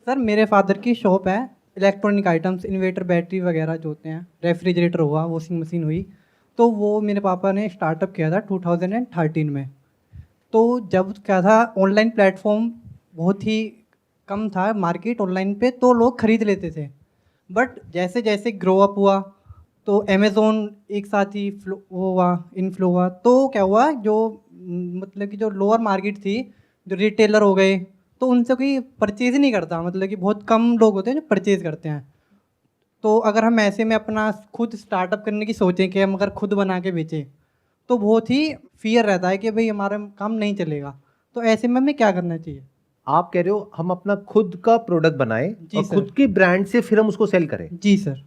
Sir मेरे father की shop है, इलेक्ट्रॉनिक आइटम्स, इन्वर्टर, बैटरी वगैरह जो होते हैं, रेफ्रिजरेटर हुआ, वॉशिंग मशीन हुई। तो वो मेरे पापा ने स्टार्टअप किया था 2013 में। तो जब क्या था, ऑनलाइन प्लेटफॉर्म बहुत ही कम था, मार्केट ऑनलाइन पे तो लोग खरीद लेते थे। बट जैसे जैसे ग्रो अप हुआ तो अमेज़ोन एक साथ ही वो हुआ, इनफ्लो हुआ। तो क्या हुआ, जो मतलब कि जो लोअर मार्केट थी, जो रिटेलर हो गए, तो उनसे कोई परचेज नहीं करता, मतलब कि बहुत कम लोग होते हैं जो परचेज करते हैं। तो अगर हम ऐसे में अपना खुद स्टार्टअप करने की सोचें कि हम अगर खुद बना के बेचें, तो बहुत ही फियर रहता है कि भाई हमारा काम नहीं चलेगा। तो ऐसे में हमें क्या करना चाहिए? आप कह रहे हो हम अपना खुद का प्रोडक्ट बनाएं जी और सर। खुद के ब्रांड से फिर हम उसको सेल करें। जी सर।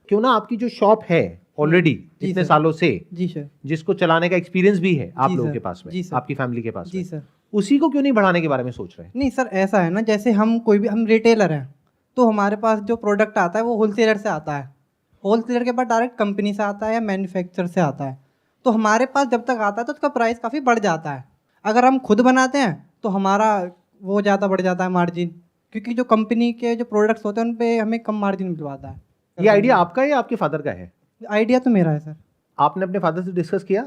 क्यों ना आपकी जो शॉप है ऑलरेडी जी इतने सर। सालों से, जी सर। जिसको चलाने का एक्सपीरियंस भी है आप जी लोगों सर। के पास में, जी सर। आपकी फैमिली के पास जी में, सर। उसी को क्यों नहीं बढ़ाने के बारे में सोच रहे हैं? नहीं सर, ऐसा है ना, जैसे हम कोई भी, हम रिटेलर हैं, तो हमारे पास जो प्रोडक्ट आता है वो होलसेलर से आता है। होलसेलर के बाद डायरेक्ट कंपनी से आता है या मैन्युफैक्चर से आता है। तो हमारे पास जब तक आता है तो उसका प्राइस काफ़ी बढ़ जाता है। अगर हम खुद बनाते हैं तो हमारा वो ज़्यादा बढ़ जाता है मार्जिन, क्योंकि जो कंपनी के जो प्रोडक्ट्स होते हैं उन पे हमें कम मार्जिन मिल पाता है। ये आइडिया आपका है या आपके फादर का है? आइडिया तो मेरा है सर। आपने अपने फादर से डिस्कस किया?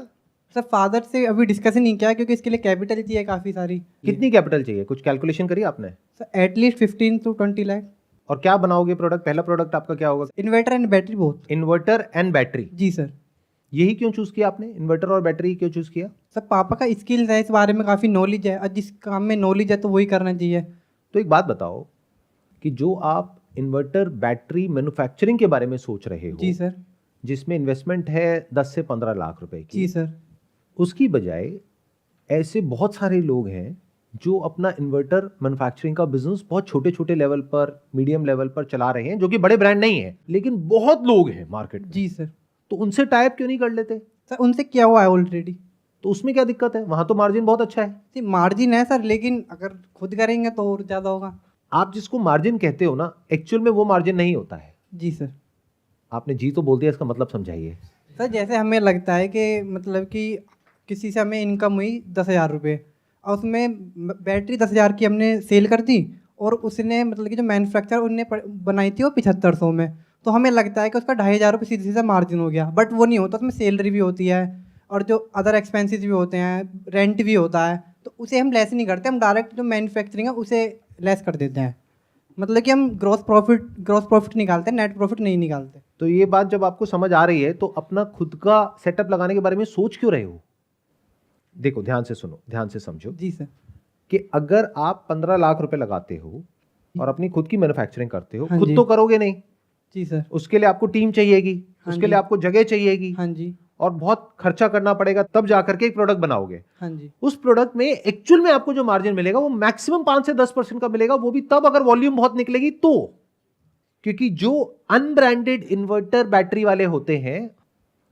सर फादर से अभी डिस्कस नहीं किया, क्योंकि इसके लिए कैपिटल चाहिए काफ़ी सारी। कितनी कैपिटल चाहिए, कुछ कैलकुलेशन करी आपने? Sir at least 15 to 20 lakh. और क्या बनाओगे प्रोडक्ट? पहला प्रोडक्ट आपका क्या होगा? Inverter and battery both. Inverter and battery. जी सर। यही क्यों चूज किया आपने, इन्वर्टर और बैटरी क्यों चूज किया? सर पापा का स्किल्स है, इस बारे में काफ़ी नॉलेज है, और जिस काम में नॉलेज है तो वही करना चाहिए। तो एक बात बताओ कि जो आप इन्वर्टर बैटरी मैन्युफैक्चरिंग के बारे में सोच रहे हो, जी सर। जिसमें इन्वेस्टमेंट है 10 से 15 लाख रुपए की, जी सर। उसकी बजाय ऐसे बहुत सारे लोग हैं जो अपना इन्वर्टर मैन्युफैक्चरिंग का बिजनेस बहुत छोटे छोटे लेवल पर, मीडियम लेवल पर चला रहे हैं, जो कि बड़े ब्रांड नहीं है लेकिन बहुत लोग हैं मार्केट में। जी सर। तो उनसे टाइप क्यों नहीं कर लेते? सर उनसे क्या हुआ है ऑलरेडी। तो उसमें क्या दिक्कत है? वहां तो मार्जिन बहुत अच्छा है। जी मार्जिन है सर, लेकिन अगर खुद करेंगे तो और ज़्यादा होगा। आप जिसको मार्जिन कहते हो ना, एक्चुअल में वो मार्जिन नहीं होता है। जी सर। आपने जी तो बोल दिया, इसका मतलब समझाइए। सर जैसे हमें लगता है कि मतलब कि किसी से हमें इनकम हुई 10,000 रुपये, और उसमें बैटरी 10,000 की हमने सेल कर दी, और उसने मतलब कि जो मैन्युफैक्चर उनने बनाई थी वो 7500 में। तो हमें लगता है कि उसका 2,500 रुपये सीधे सीधा मार्जिन हो गया, बट वो नहीं होता। उसमें सैलरी भी होती है और जो अदर एक्सपेंसेस भी होते हैं, रेंट भी होता है, तो उसे हम लेस नहीं करते, हम डायरेक्ट जो मैन्युफैक्चरिंग है उसे लेस कर देते हैं। मतलब कि हम ग्रॉस प्रॉफिट निकालते हैं, नेट प्रॉफिट नहीं निकालते। तो ये बात जब आपको समझ आ रही है तो अपना खुद का सेटअप लगाने के बारे में सोच क्यों रहे हो? देखो, ध्यान से सुनो, ध्यान से समझो जी सर। कि अगर आप 15 लाख रुपए लगाते हो और अपनी खुद की मैन्युफैक्चरिंग करते हो, हाँ खुद जी। तो करोगे नहीं। जी सर। उसके लिए आपको टीम चाहिएगी, हाँ उसके जी। लिए आपको जगह चाहिएगी, हाँ जी। और बहुत खर्चा करना पड़ेगा, तब जाकर के एक प्रोडक्ट बनाओगे। हाँ जी। उस प्रोडक्ट में एक्चुअल में आपको जो मार्जिन मिलेगा वो मैक्सिमम 5 से 10% का मिलेगा, वो भी तब अगर वॉल्यूम बहुत निकलेगी तो। क्योंकि जो अनब्रांडेड इन्वर्टर बैटरी वाले होते हैं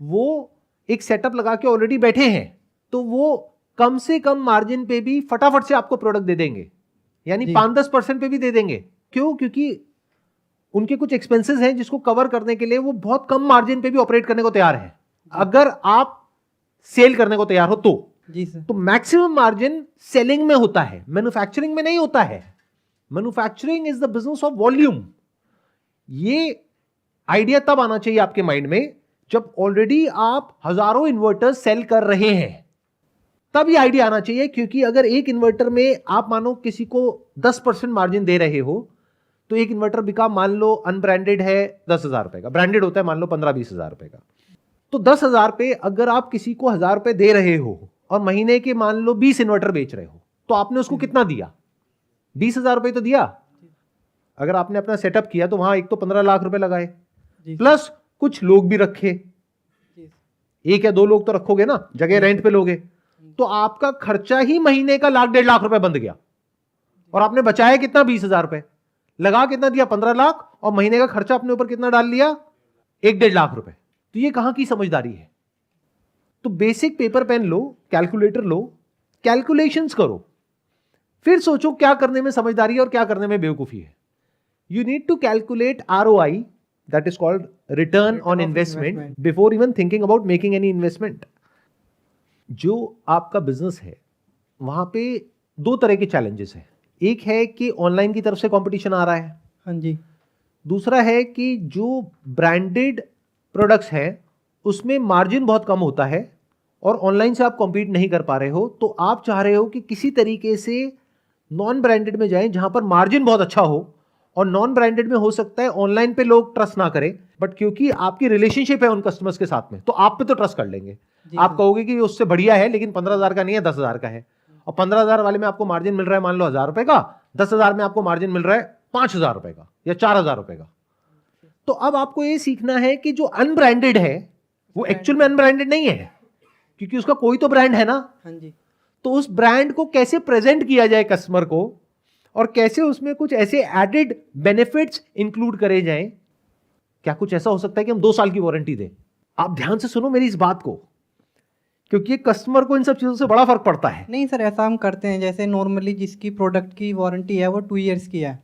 वो एक सेटअप लगा के ऑलरेडी बैठे हैं, तो वो कम से कम मार्जिन पे भी फटाफट से आपको प्रोडक्ट दे देंगे, यानी 5-10% पे भी दे देंगे। क्यों? क्योंकि उनके कुछ एक्सपेंसेस हैं जिसको कवर करने के लिए वो बहुत कम मार्जिन पे भी ऑपरेट करने को तैयार है, अगर आप सेल करने को तैयार हो तो। जी सर। तो मैक्सिमम मार्जिन सेलिंग में होता है, मैन्युफैक्चरिंग में नहीं होता है। Manufacturing is the business of volume. ये आइडिया तब आना चाहिए आपके माइंड में जब ऑलरेडी आप हजारों इन्वर्टर्स सेल कर रहे हैं, तब ये आइडिया आना चाहिए। क्योंकि अगर एक इन्वर्टर में आप मानो किसी को 10% मार्जिन दे रहे हो, तो एक इन्वर्टर बिका, मान लो अनब्रांडेड है 10,000 रुपए का, ब्रांडेड होता है मान लो 15-20 हजार रुपए का। तो 10,000 पे अगर आप किसी को 1,000 रुपए दे रहे हो और महीने के मान लो 20 इन्वर्टर बेच रहे हो, तो आपने उसको कितना दिया? 20,000 रुपए तो दिया। अगर आपने अपना सेटअप किया तो वहां एक तो 15 लाख रुपए लगाए, प्लस कुछ लोग भी रखे, 1 या 2 लोग तो रखोगे ना, जगह रेंट पे लोगे, तो आपका खर्चा ही महीने का 1,00,000-1,50,000 रुपए बंद गया। और आपने बचाया कितना? 20,000 रुपए। लगा कितना दिया? 15 लाख। और महीने का खर्चा अपने ऊपर कितना डाल लिया? 1-1.5 लाख रुपए। तो ये कहां की समझदारी है? तो बेसिक पेपर पेन लो, कैलकुलेटर लो, कैलकुलेशंस करो, फिर सोचो क्या करने में समझदारी है और क्या करने में बेवकूफी है। You need to calculate ROI, that is called return on investment, before even thinking about making any investment. जो आपका बिजनेस है वहां पे 2 तरह के चैलेंजेस हैं। एक है कि ऑनलाइन की तरफ से कंपटीशन आ रहा है, हाँ जी, दूसरा है कि जो ब्रांडेड प्रोडक्ट्स हैं उसमें मार्जिन बहुत कम होता है और ऑनलाइन से आप कॉम्पीट नहीं कर पा रहे हो, तो आप चाह रहे हो कि किसी तरीके से नॉन ब्रांडेड में जाएं जहां पर मार्जिन बहुत अच्छा हो, और नॉन ब्रांडेड में हो सकता है ऑनलाइन पे लोग ट्रस्ट ना करें, बट क्योंकि आपकी रिलेशनशिप है उन कस्टमर्स के साथ में तो आप पे तो ट्रस्ट कर लेंगे। जी आप सर। कहोगे कि ये उससे बढ़िया है लेकिन 15,000 का नहीं है, 10,000 का है, और 15,000 वाले में आपको मार्जिन मिल रहा है मान लो 1,000 रुपए का, 10,000 में आपको मार्जिन मिल रहा है 5,000 रुपए का या 4,000 रुपए का। तो अब आपको ये सीखना है कि जो अनब्रांडेड है वो एक्चुअल में अनब्रांडेड नहीं है, क्योंकि उसका कोई तो ब्रांड है ना। हाँ जी, तो उस ब्रांड को कैसे प्रेजेंट किया जाए कस्टमर को, और कैसे उसमें कुछ ऐसे एडेड बेनिफिट्स इंक्लूड करे जाएं। क्या कुछ ऐसा हो सकता है कि हम 2 साल की वारंटी दें? आप ध्यान से सुनो मेरी इस बात को, क्योंकि कस्टमर को इन सब चीजों से बड़ा फर्क पड़ता है। नहीं सर, ऐसा हम करते हैं जैसे नॉर्मली जिसकी प्रोडक्ट की वारंटी है वो 2 इयर्स की है,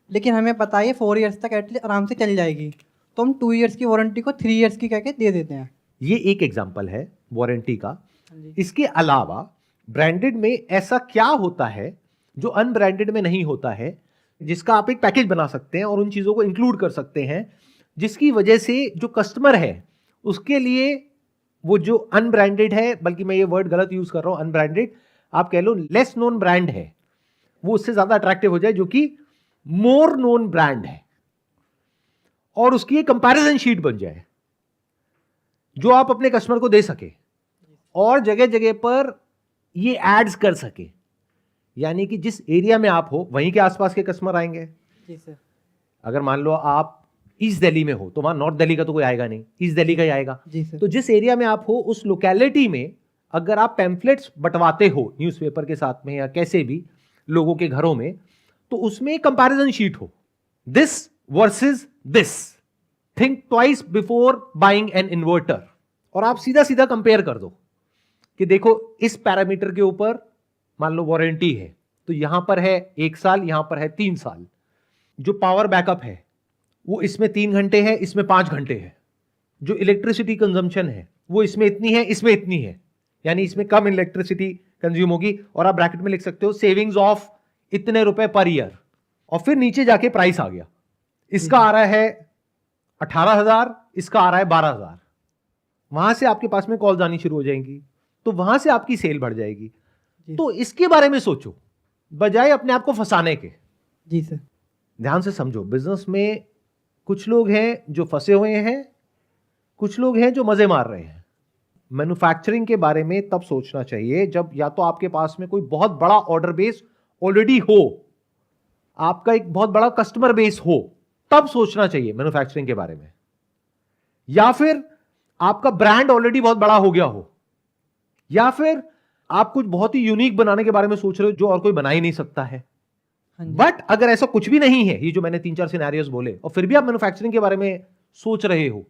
लेकिन हमें पता है 4 इयर्स तक एटलीस्ट आराम से चल जाएगी, तो हम 2 इयर्स की वारंटी को 3 इयर्स की कह के दे देते हैं। ये एक एग्जाम्पल है वारंटी का। हाँ जी, इसके अलावा ब्रांडेड में ऐसा क्या होता है जो अनब्रांडेड में नहीं होता है, जिसका आप एक पैकेज बना सकते हैं और उन चीजों को इंक्लूड कर सकते हैं, जिसकी वजह से जो कस्टमर है उसके लिए वो जो अनब्रांडेड है, बल्कि मैं ये वर्ड गलत यूज कर रहा हूं, अनब्रांडेड आप कह लो लेस नोन ब्रांड है, वो उससे ज्यादा अट्रैक्टिव हो जाए जो कि मोर नोन ब्रांड है, और उसकी एक कंपैरिजन शीट बन जाए जो आप अपने कस्टमर को दे सके और जगह जगह पर ये एड्स कर सके। यानी कि जिस एरिया में आप हो वहीं के आसपास के कस्टमर आएंगे। जी सर। अगर मान लो आप ईस्ट दिल्ली में हो तो वहां नॉर्थ दिल्ली का तो कोई आएगा नहीं, ईस्ट दिल्ली का ही आएगा। जी सर। तो जिस एरिया में आप हो उस लोकेलिटी में अगर आप पैम्फलेट्स बंटवाते हो न्यूज़पेपर के साथ में या कैसे भी लोगों के घरों में, तो उसमें कंपैरिजन शीट हो, this versus this, think twice before buying an inverter, और आप सीधा सीधा कंपेयर कर दो कि देखो इस पैरामीटर के ऊपर मान लो वारंटी है तो यहां पर है 1 साल, यहां पर है 3 साल, जो पावर बैकअप है वो इसमें 3 घंटे है, इसमें 5 घंटे है, जो इलेक्ट्रिसिटी कंजम्पशन है वो इसमें इतनी है, इसमें इतनी है, यानी इसमें कम इलेक्ट्रिसिटी कंज्यूम होगी, और आप ब्रैकेट में लिख सकते हो सेविंग्स ऑफ इतने रुपए पर ईयर, और फिर नीचे जाके प्राइस आ गया, इसका आ रहा है 18,000, इसका आ रहा है 12,000। वहां से आपके पास में कॉल आनी शुरू हो जाएंगी, तो वहां से आपकी सेल बढ़ जाएगी। तो इसके बारे में सोचो बजाय अपने आप को फंसाने के। जी सर। ध्यान से समझो, बिजनेस में कुछ लोग हैं जो फंसे हुए हैं, कुछ लोग हैं जो मजे मार रहे हैं। मैन्युफैक्चरिंग के बारे में तब सोचना चाहिए जब या तो आपके पास में कोई बहुत बड़ा ऑर्डर बेस ऑलरेडी हो, आपका एक बहुत बड़ा कस्टमर बेस हो, तब सोचना चाहिए मैन्युफैक्चरिंग के बारे में, या फिर आपका ब्रांड ऑलरेडी बहुत बड़ा हो गया हो, या फिर आप कुछ बहुत ही यूनिक बनाने के बारे में सोच रहे हो जो और कोई बना ही नहीं सकता है। हाँ जी। बट अगर ऐसा कुछ भी नहीं है, ये जो मैंने 3-4 सिनेरियोस बोले, और फिर भी आप मैन्युफैक्चरिंग के बारे में सोच रहे हो,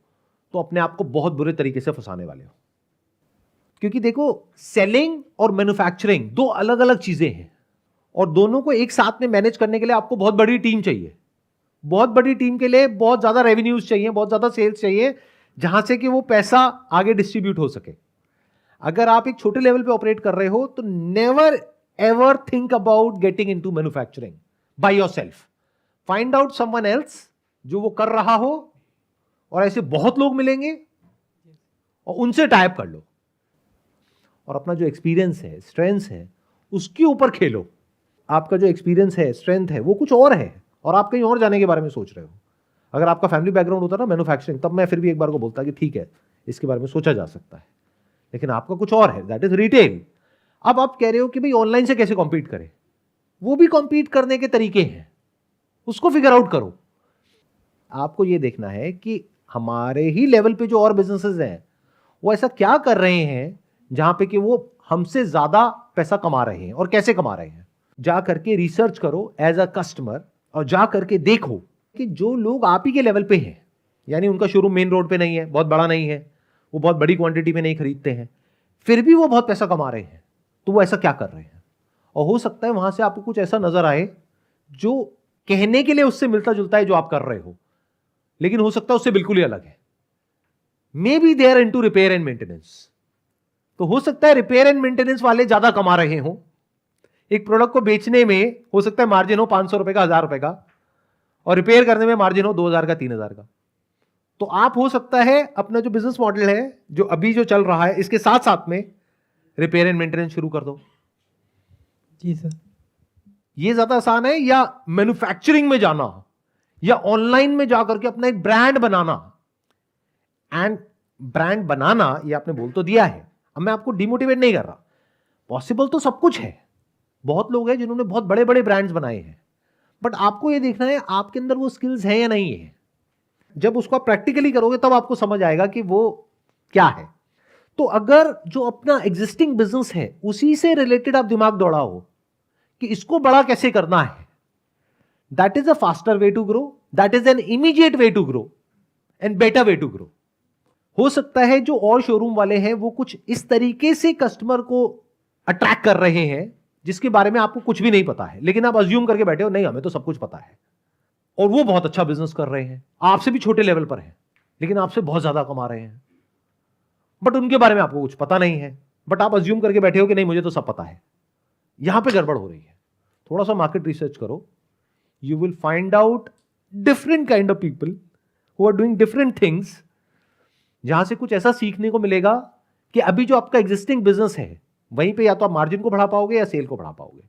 तो अपने आप को बहुत बुरे तरीके से फंसाने वाले हो। क्योंकि देखो, सेलिंग और मैन्युफैक्चरिंग 2 अलग अलग चीजें हैं, और दोनों को एक साथ में मैनेज करने के लिए आपको बहुत बड़ी टीम चाहिए। बहुत बड़ी टीम के लिए बहुत ज्यादा रेवेन्यूज चाहिए, बहुत ज्यादा सेल्स चाहिए, जहां से कि वो पैसा आगे डिस्ट्रीब्यूट हो सके। अगर आप एक छोटे लेवल पे ऑपरेट कर रहे हो तो never ever think about getting into manufacturing by yourself. Find out someone else जो वो कर रहा हो, और ऐसे बहुत लोग मिलेंगे, और उनसे टाइप कर लो, और अपना जो एक्सपीरियंस है, स्ट्रेंथ है, उसके ऊपर खेलो। आपका जो एक्सपीरियंस है, स्ट्रेंथ है, वो कुछ और है, और आप कहीं और जाने के बारे में सोच रहे हो। अगर आपका फैमिली बैकग्राउंड होता ना मैन्युफैक्चरिंग, तब मैं फिर भी एक बार को बोलता कि ठीक है, इसके बारे में सोचा जा सकता है, लेकिन आपका कुछ और है, दैट इज रिटेल। अब आप कह रहे हो कि भाई ऑनलाइन से कैसे कॉम्पीट करें, वो भी कॉम्पीट करने के तरीके हैं, उसको फिगर आउट करो। आपको यह देखना है कि हमारे ही लेवल पे जो और बिजनेसेस हैं वो ऐसा क्या कर रहे हैं जहां पे कि वो हमसे ज्यादा पैसा कमा रहे हैं, और कैसे कमा रहे हैं। जा करके रिसर्च करो एज अ कस्टमर, और जा करके देखो कि जो लोग आप ही के लेवल पे हैं, यानी उनका शोरूम मेन रोड पे नहीं है, बहुत बड़ा नहीं है, वो बहुत बड़ी क्वांटिटी में नहीं खरीदते हैं, फिर भी वो बहुत पैसा कमा रहे हैं, तो वो ऐसा क्या कर रहे हैं। और हो सकता है वहां से आपको कुछ ऐसा नजर आए जो कहने के लिए उससे मिलता जुलता है जो आप कर रहे हो, लेकिन हो सकता है उससे बिल्कुल ही अलग है। Maybe they are into repair and maintenance, तो हो सकता है रिपेयर एंड मेंटेनेंस वाले ज्यादा कमा रहे हो, एक प्रोडक्ट को बेचने में हो सकता है मार्जिन हो 500 रुपए का, 1000 रुपए का, और रिपेयर करने में मार्जिन हो 2000 का, 3000 का। तो आप हो सकता है अपना जो बिजनेस मॉडल है जो अभी जो चल रहा है इसके साथ साथ में रिपेयर एंड मेंटेनेंस शुरू कर दो। जी सर। ये ज्यादा आसान है, या मैन्युफैक्चरिंग में जाना, या ऑनलाइन में जाकर के अपना एक ब्रांड बनाना? एंड ब्रांड बनाना ये आपने बोल तो दिया है, अब मैं आपको डिमोटिवेट नहीं कर रहा, पॉसिबल तो सब कुछ है। बहुत लोग हैं जिन्होंने बहुत बड़े बड़े ब्रांड्स बनाए हैं, बट आपको ये देखना है आपके अंदर वो स्किल्स है या नहीं है। जब उसको आप प्रैक्टिकली करोगे तब आपको समझ आएगा कि वो क्या है। तो अगर जो अपना एग्जिस्टिंग बिजनेस है उसी से रिलेटेड आप दिमाग दौड़ाओ कि इसको बड़ा कैसे करना है, that is a faster way to grow, that is an immediate way to grow and better way to grow. हो सकता है जो और शोरूम वाले हैं वो कुछ इस तरीके से कस्टमर को अट्रैक्ट कर रहे हैं जिसके बारे में आपको कुछ भी नहीं पता है, लेकिन आप अज्यूम करके बैठे हो नहीं हमें तो सब कुछ पता है, और वो बहुत अच्छा बिजनेस कर रहे हैं, आपसे भी छोटे लेवल पर है लेकिन आपसे बहुत ज्यादा कमा रहे हैं, बट उनके बारे में आपको कुछ पता नहीं है, बट आप अज्यूम करके बैठे हो कि नहीं मुझे तो सब पता है। यहां पे गड़बड़ हो रही है। थोड़ा सा मार्केट रिसर्च करो, you will find out different kind of people who are doing different things, जहां से कुछ ऐसा सीखने को मिलेगा कि अभी जो आपका एग्जिस्टिंग बिजनेस है वहीं पे या तो आप मार्जिन को बढ़ा पाओगे या सेल को बढ़ा पाओगे।